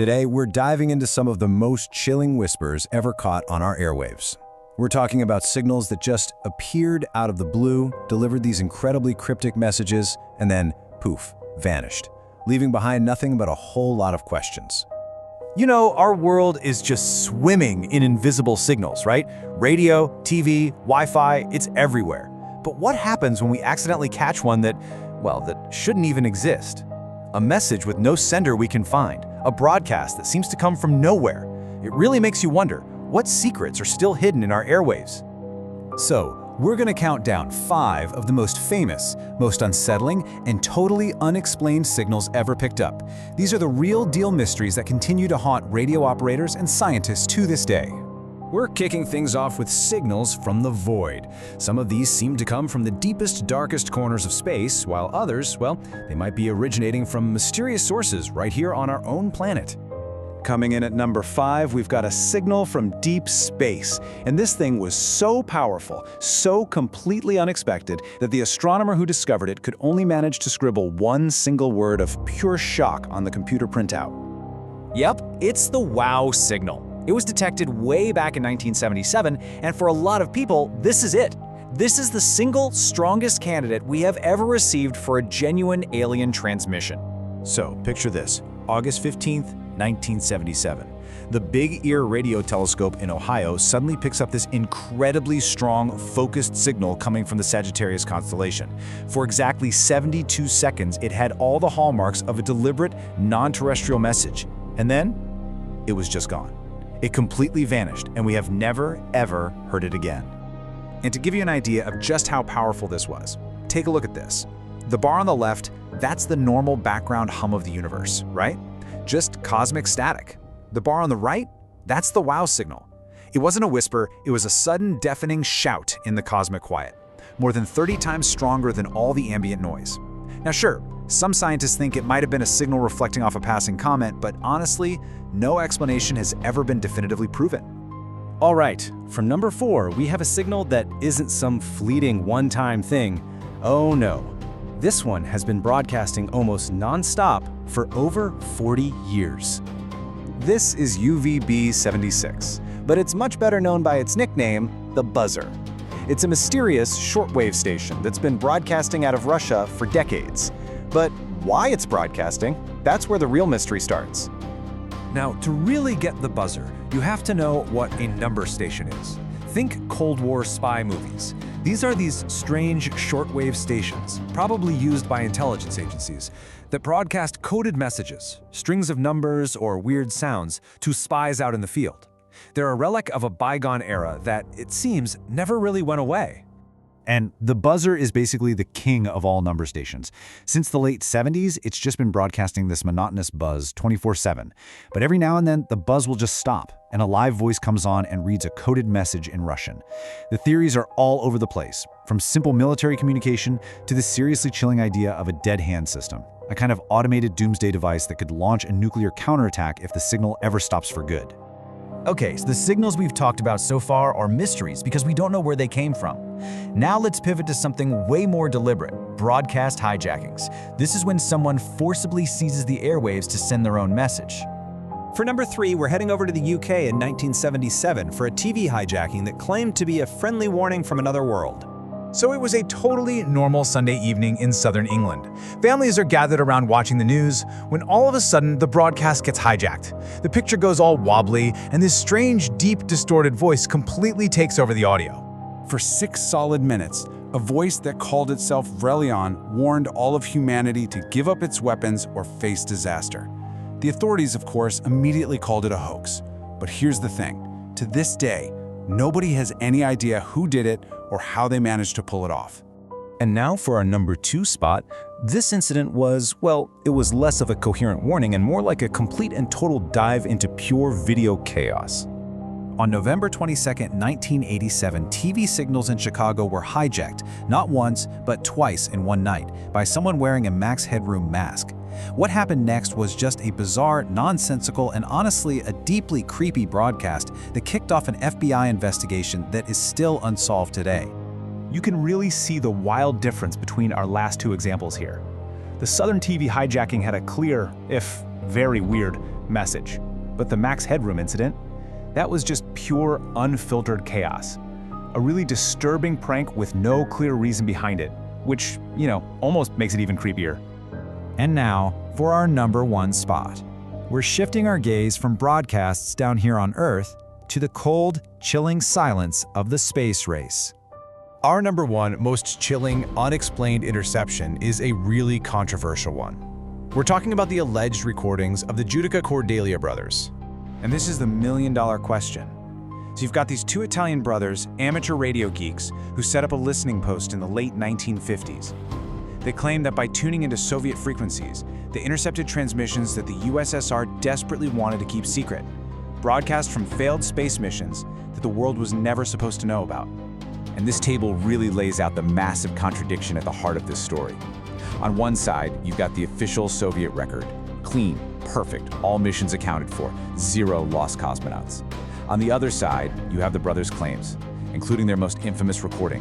Today, we're diving into some of the most chilling whispers ever caught on our airwaves. We're talking about signals that just appeared out of the blue, delivered these incredibly cryptic messages, and then, poof, vanished, leaving behind nothing but a whole lot of questions. You know, our world is just swimming in invisible signals, right? Radio, TV, Wi-Fi, it's everywhere. But what happens when we accidentally catch one that shouldn't even exist? A message with no sender we can find, a broadcast that seems to come from nowhere. It really makes you wonder, what secrets are still hidden in our airwaves? So, we're going to count down 5 of the most famous, most unsettling, and totally unexplained signals ever picked up. These are the real-deal mysteries that continue to haunt radio operators and scientists to this day. We're kicking things off with signals from the void. Some of these seem to come from the deepest, darkest corners of space, while others, they might be originating from mysterious sources right here on our own planet. Coming in at number 5, we've got a signal from deep space. And this thing was so powerful, so completely unexpected, that the astronomer who discovered it could only manage to scribble one single word of pure shock on the computer printout. Yep, it's the WOW signal. It was detected way back in 1977, and for a lot of people, this is it. This is the single strongest candidate we have ever received for a genuine alien transmission. So, picture this, August 15th, 1977. The Big Ear radio telescope in Ohio suddenly picks up this incredibly strong, focused signal coming from the Sagittarius constellation. For exactly 72 seconds, it had all the hallmarks of a deliberate, non-terrestrial message. And then, it was just gone. It completely vanished, and we have never, ever heard it again. And to give you an idea of just how powerful this was, take a look at this. The bar on the left, that's the normal background hum of the universe, right? Just cosmic static. The bar on the right, that's the WOW signal. It wasn't a whisper, it was a sudden, deafening shout in the cosmic quiet, more than 30 times stronger than all the ambient noise. Now sure, some scientists think it might have been a signal reflecting off a passing comet, but honestly, no explanation has ever been definitively proven. All right, from number 4, we have a signal that isn't some fleeting one-time thing. Oh no. This one has been broadcasting almost non-stop for over 40 years. This is UVB-76, but it's much better known by its nickname, the Buzzer. It's a mysterious shortwave station that's been broadcasting out of Russia for decades. But why it's broadcasting, that's where the real mystery starts. Now, to really get the buzzer, you have to know what a number station is. Think Cold War spy movies. These are these strange shortwave stations, probably used by intelligence agencies, that broadcast coded messages, strings of numbers or weird sounds, to spies out in the field. They're a relic of a bygone era that, it seems, never really went away. And the Buzzer is basically the king of all number stations. Since the late 70s, it's just been broadcasting this monotonous buzz 24/7. But every now and then, the buzz will just stop, and a live voice comes on and reads a coded message in Russian. The theories are all over the place, from simple military communication to the seriously chilling idea of a dead hand system, a kind of automated doomsday device that could launch a nuclear counterattack if the signal ever stops for good. Okay, so the signals we've talked about so far are mysteries because we don't know where they came from. Now let's pivot to something way more deliberate, broadcast hijackings. This is when someone forcibly seizes the airwaves to send their own message. For number 3, we're heading over to the UK in 1977 for a TV hijacking that claimed to be a friendly warning from another world. So it was a totally normal Sunday evening in southern England. Families are gathered around watching the news when all of a sudden the broadcast gets hijacked. The picture goes all wobbly and this strange, deep, distorted voice completely takes over the audio. For 6 solid minutes, a voice that called itself Vrelion warned all of humanity to give up its weapons or face disaster. The authorities, of course, immediately called it a hoax. But here's the thing. To this day, nobody has any idea who did it or how they managed to pull it off. And now for our number 2 spot. This incident was, it was less of a coherent warning and more like a complete and total dive into pure video chaos. On November 22, 1987, TV signals in Chicago were hijacked, not once, but twice in one night, by someone wearing a Max Headroom mask. What happened next was just a bizarre, nonsensical, and honestly a deeply creepy broadcast that kicked off an FBI investigation that is still unsolved today. You can really see the wild difference between our last 2 examples here. The Southern TV hijacking had a clear, if very weird, message. But the Max Headroom incident? That was just pure, unfiltered chaos. A really disturbing prank with no clear reason behind it, which, almost makes it even creepier. And now, for our number one spot. We're shifting our gaze from broadcasts down here on Earth to the cold, chilling silence of the space race. Our number one most chilling, unexplained interception is a really controversial one. We're talking about the alleged recordings of the Giudica Cordelia brothers. And this is the million-dollar question. So you've got these two Italian brothers, amateur radio geeks, who set up a listening post in the late 1950s. They claimed that by tuning into Soviet frequencies, they intercepted transmissions that the USSR desperately wanted to keep secret, broadcast from failed space missions that the world was never supposed to know about. And this table really lays out the massive contradiction at the heart of this story. On one side, you've got the official Soviet record. Clean, perfect, all missions accounted for, 0 lost cosmonauts. On the other side, you have the brothers' claims, including their most infamous recording,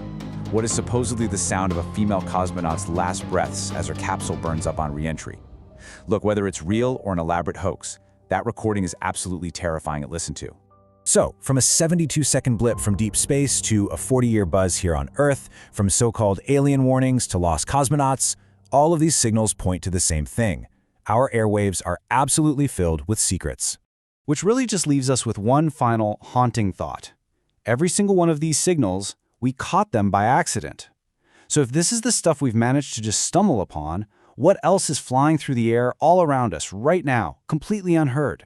what is supposedly the sound of a female cosmonaut's last breaths as her capsule burns up on re-entry. Look, whether it's real or an elaborate hoax, that recording is absolutely terrifying to listen to. So, from a 72-second blip from deep space to a 40-year buzz here on Earth, from so-called alien warnings to lost cosmonauts, all of these signals point to the same thing. Our airwaves are absolutely filled with secrets. Which really just leaves us with one final haunting thought. Every single one of these signals, we caught them by accident. So if this is the stuff we've managed to just stumble upon, what else is flying through the air all around us right now, completely unheard?